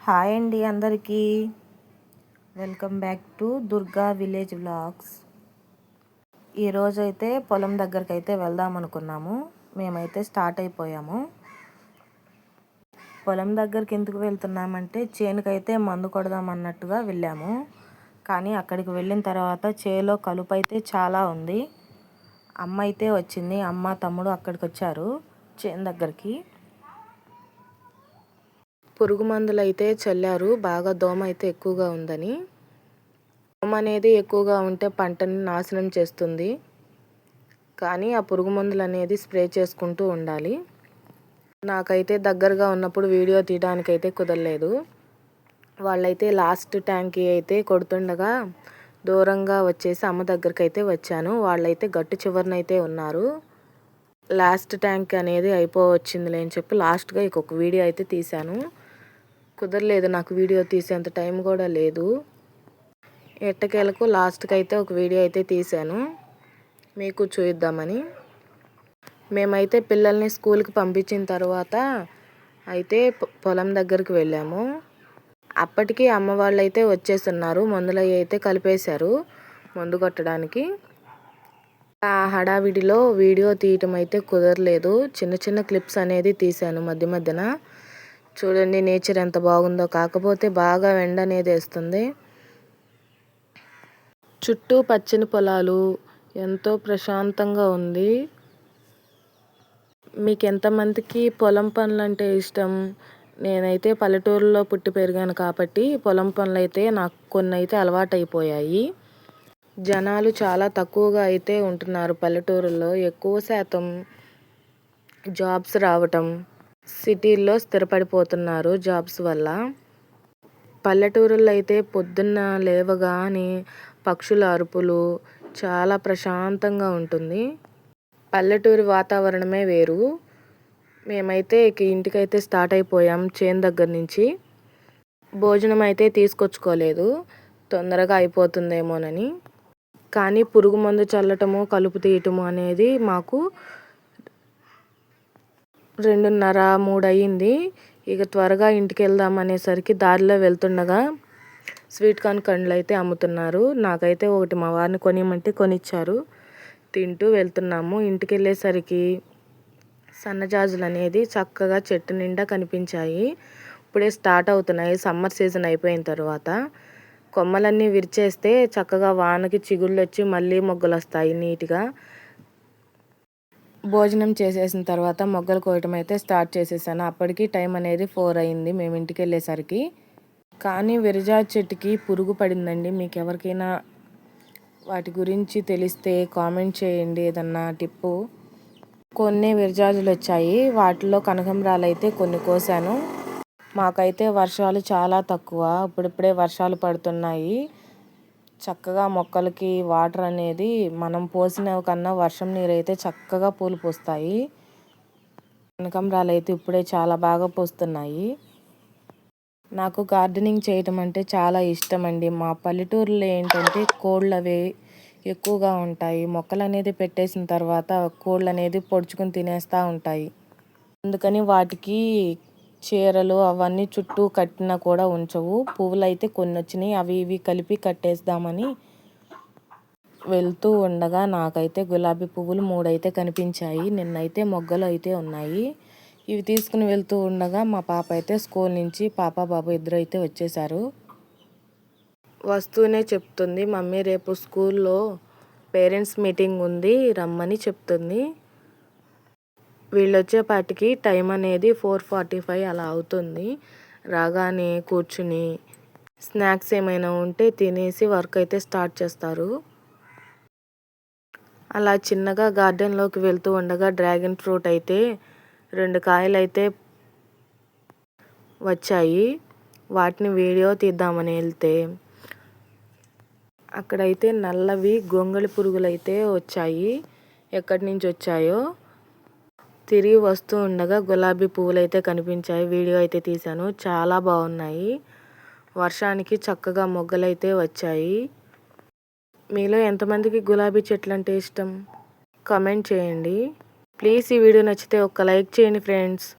Hi అండి అందరికీ. Welcome back to Durga village vlogs. ఈరోజైతే పొలం దగ్గరికి అయితే వెళ్దాం అనుకున్నాము. మేమైతే స్టార్ట్ అయిపోయాము. పొలం దగ్గరికి ఎందుకు వెళ్తున్నామంటే చేనుకైతే మందు కొడదాం అన్నట్టుగా వెళ్ళాము. కానీ అక్కడికి వెళ్ళిన తర్వాత చేలో కలుపు అయితే చాలా ఉంది. అమ్మ అయితే వచ్చింది, అమ్మ తమ్ముడు అక్కడికి వచ్చారు చేను దగ్గరికి. పురుగు మందులు అయితే చల్లారు, బాగా దోమ అయితే ఎక్కువగా ఉందని. దోమ అనేది ఎక్కువగా ఉంటే పంటని నాశనం చేస్తుంది, కానీ ఆ పురుగు మందులు అనేది స్ప్రే చేసుకుంటూ ఉండాలి. నాకైతే దగ్గరగా ఉన్నప్పుడు వీడియో తీయడానికైతే కుదరలేదు. వాళ్ళైతే లాస్ట్ ట్యాంక్కి అయితే కొడుతుండగా దూరంగా వచ్చేసి అమ్మ దగ్గరికి అయితే వచ్చాను. వాళ్ళైతే గట్టు చివరనైతే ఉన్నారు. లాస్ట్ ట్యాంక్ అనేది అయిపోవచ్చిందిలే అని చెప్పి లాస్ట్గా ఇంకొక వీడియో అయితే తీశాను. కుదరలేదు, నాకు వీడియో తీసేంత టైం కూడా లేదు. ఎట్టకేలకు లాస్ట్కి అయితే ఒక వీడియో అయితే తీశాను మీకు చూద్దామని. మేమైతే పిల్లల్ని స్కూల్కి పంపించిన తర్వాత అయితే పొలం దగ్గరికి వెళ్ళాము. అప్పటికి అమ్మ వాళ్ళు అయితే వచ్చేస్తున్నారు. మందులు అయితే కలిపేశారు మందు కొట్టడానికి. ఆ హడావిడిలో వీడియో తీయటం అయితే కుదరలేదు. చిన్న చిన్న క్లిప్స్ అనేది తీశాను మధ్య మధ్యన. చూడండి నేచర్ ఎంత బాగుందో. కాకపోతే బాగా ఎండ అనేది వేస్తుంది. చుట్టూ పచ్చని పొలాలు, ఎంతో ప్రశాంతంగా ఉంది. మీకు ఎంతమందికి పొలం పనులు అంటే ఇష్టం? నేనైతే పల్లెటూరులో పుట్టి పెరిగాను కాబట్టి పొలం పనులు అయితే నాకు కొన్ని అయితే అలవాటు అయిపోయాయి. జనాలు చాలా తక్కువగా అయితే ఉంటున్నారు పల్లెటూరులో. ఎక్కువ శాతం జాబ్స్ రావటం, సిటీల్లో స్థిరపడిపోతున్నారు జాబ్స్ వల్ల. పల్లెటూరుల్లో అయితే పొద్దున్న లేవగానే పక్షుల అరుపులు, చాలా ప్రశాంతంగా ఉంటుంది. పల్లెటూరు వాతావరణమే వేరు. మేమైతే ఇంటికైతే స్టార్ట్ అయిపోయాం చేను దగ్గర నుంచి. భోజనం అయితే తీసుకొచ్చుకోలేదు, తొందరగా అయిపోతుందేమోనని. కానీ పురుగు మందు చల్లటము, కలుపు తీయటము అనేది మాకు 2:30, 3 అయ్యింది. ఇక త్వరగా ఇంటికి వెళ్దాం అనేసరికి దారిలో వెళ్తుండగా స్వీట్ కార్న్ కండ్లు అయితే అమ్ముతున్నారు. నాకైతే ఒకటి మా వారిని కొనియమంటే కొనిచ్చారు. తింటూ వెళ్తున్నాము. ఇంటికి వెళ్ళేసరికి సన్నజాజులు అనేది చక్కగా చెట్టు నిండా కనిపించాయి. ఇప్పుడే స్టార్ట్ అవుతున్నాయి సమ్మర్ సీజన్ అయిపోయిన తర్వాత. కొమ్మలన్నీ విరిచేస్తే చక్కగా వానకి చిగుళ్ళు వచ్చి మళ్ళీ మొగ్గలు వస్తాయి నీట్గా. భోజనం చేసేసిన తర్వాత మొగ్గలు కోయటం అయితే స్టార్ట్ చేసేసాను. అప్పటికి టైం అనేది 4 అయింది మేము ఇంటికి వెళ్ళేసరికి. కానీ విరజా చెట్టుకి పురుగు పడిందండి. మీకు ఎవరికైనా వాటి గురించి తెలిస్తే కామెంట్ చేయండి, ఏదన్నా టిప్పు. కొన్ని విరజాజులు వచ్చాయి, వాటిలో కనకాంబరాలు అయితే కొన్ని కోసాను. మాకైతే వర్షాలు చాలా తక్కువ, ఇప్పుడిప్పుడే వర్షాలు పడుతున్నాయి. చక్కగా మొక్కలకి వాటర్ అనేది మనం పోసిన కన్నా వర్షం నీరు అయితే చక్కగా పూలు పూస్తాయి. కనకాంబరాలు అయితే ఇప్పుడే చాలా బాగా పూస్తున్నాయి. నాకు గార్డెనింగ్ చేయటం అంటే చాలా ఇష్టం అండి. మా పల్లెటూరులో ఏంటంటే కోళ్ళు అవి ఎక్కువగా ఉంటాయి. మొక్కలు అనేది పెట్టేసిన తర్వాత కోళ్ళు అనేది పొడుచుకొని తినేస్తూ ఉంటాయి. అందుకని వాటికి చీరలు అవన్నీ చుట్టూ కట్టినా కూడా ఉంచవు. పువ్వులు అయితే కొన్ని వచ్చినాయి, అవి ఇవి కలిపి కట్టేద్దామని వెళ్తూ ఉండగా నాకైతే గులాబీ పువ్వులు 3 అయితే కనిపించాయి. నిన్నైతే మొగ్గలు అయితే ఉన్నాయి. ఇవి తీసుకుని వెళ్తూ ఉండగా మా పాప అయితే స్కూల్ నుంచి పాప బాబు ఇద్దరు అయితే వచ్చేసారు. వస్తూనే చెప్తుంది, మమ్మీ రేపు స్కూల్లో పేరెంట్స్ మీటింగ్ ఉంది రమ్మని చెప్తుంది. వీళ్ళు వచ్చేపాటికి టైం అనేది 4:45 అలా అవుతుంది. రాగానే కూర్చుని స్నాక్స్ ఏమైనా ఉంటే తినేసి వర్క్ అయితే స్టార్ట్ చేస్తారు. అలా చిన్నగా గార్డెన్లోకి వెళ్తూ ఉండగా డ్రాగన్ ఫ్రూట్ అయితే 2 కాయలు అయితే వచ్చాయి. వాటిని వీడియో తీద్దామని వెళ్తే అక్కడైతే నల్లవి గొంగళి పురుగులు అయితే వచ్చాయి. ఎక్కడి నుంచి వచ్చాయో. తిరిగి వస్తూ ఉండగా గులాబీ పువ్వులు అయితే కనిపించాయి. వీడియో అయితే తీశాను, చాలా బాగున్నాయి. వర్షానికి చక్కగా మొగ్గలు అయితే వచ్చాయి. మీలో ఎంతమందికి గులాబీ చెట్లు అంటే ఇష్టం? కామెంట్ చేయండి ప్లీజ్. ఈ వీడియో నచ్చితే ఒక లైక్ చేయండి ఫ్రెండ్స్.